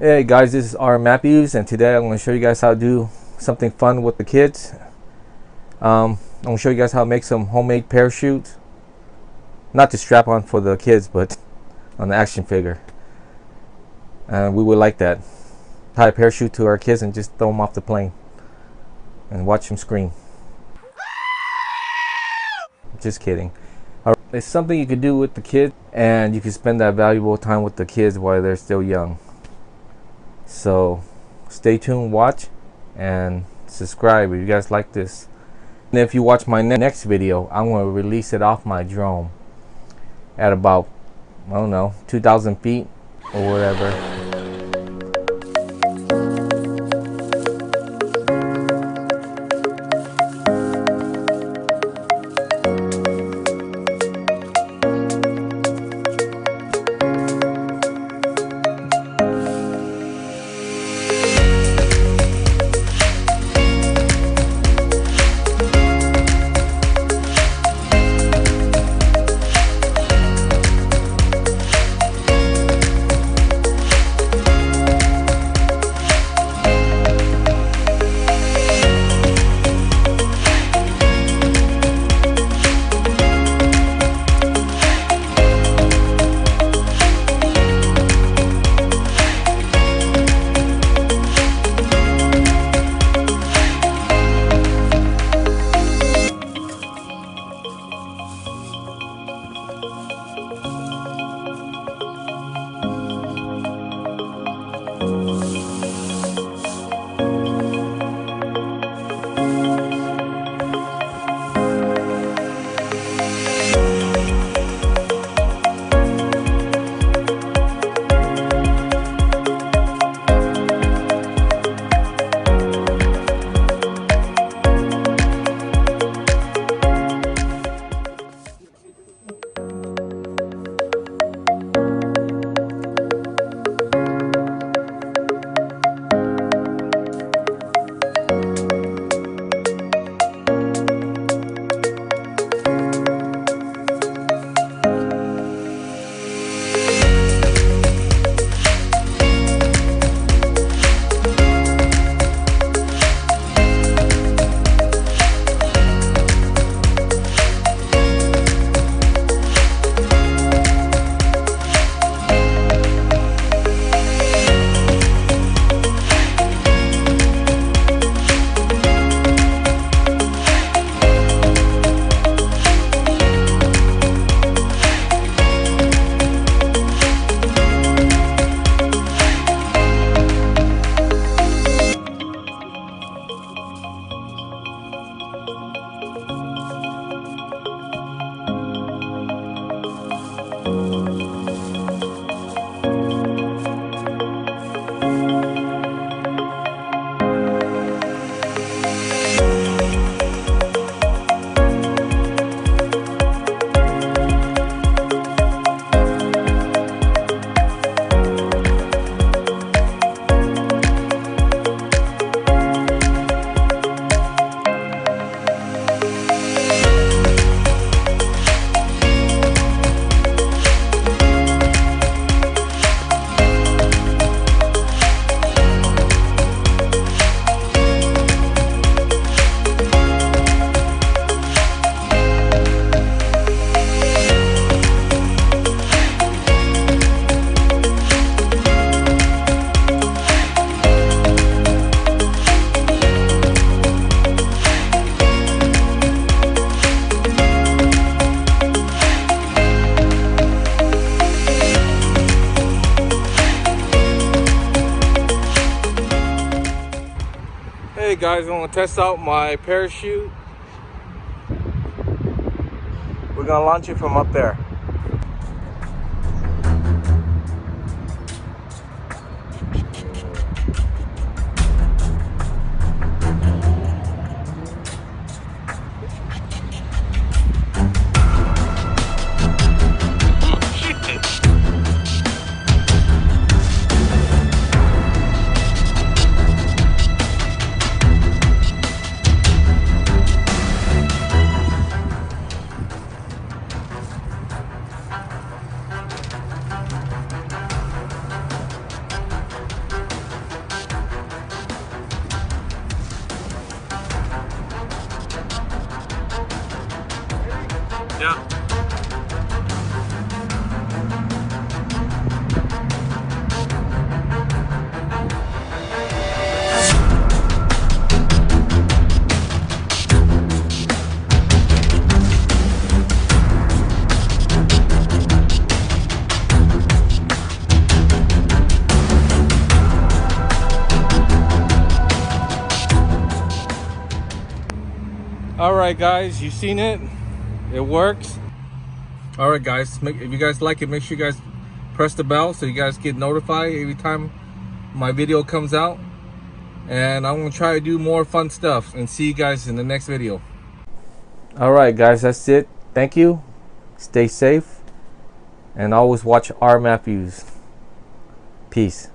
Hey guys, this is R Matthews, and today I'm going to show you guys how to do something fun with the kids. I'm going to show you guys how to make some homemade parachutes. Not to strap on for the kids, but on the action figure. We would like that. Tie a parachute to our kids and just throw them off the plane and watch them scream. Just kidding. It's something you can do with the kids, and you can spend that valuable time with the kids while they're still young. So stay tuned, watch, and subscribe if you guys like this. And if you watch my next video, I'm going to release it off my drone at about, I don't know, 2,000 feet or whatever. Hey guys, I'm gonna test out my parachute. We're gonna launch it from up there. Alright guys, you've seen it. It works. Alright guys, if you guys like it, make sure you guys press the bell so you guys get notified every time my video comes out. And I'm going to try to do more fun stuff and see you guys in the next video. Alright guys, that's it. Thank you. Stay safe. And always watch R. Matthews. Peace.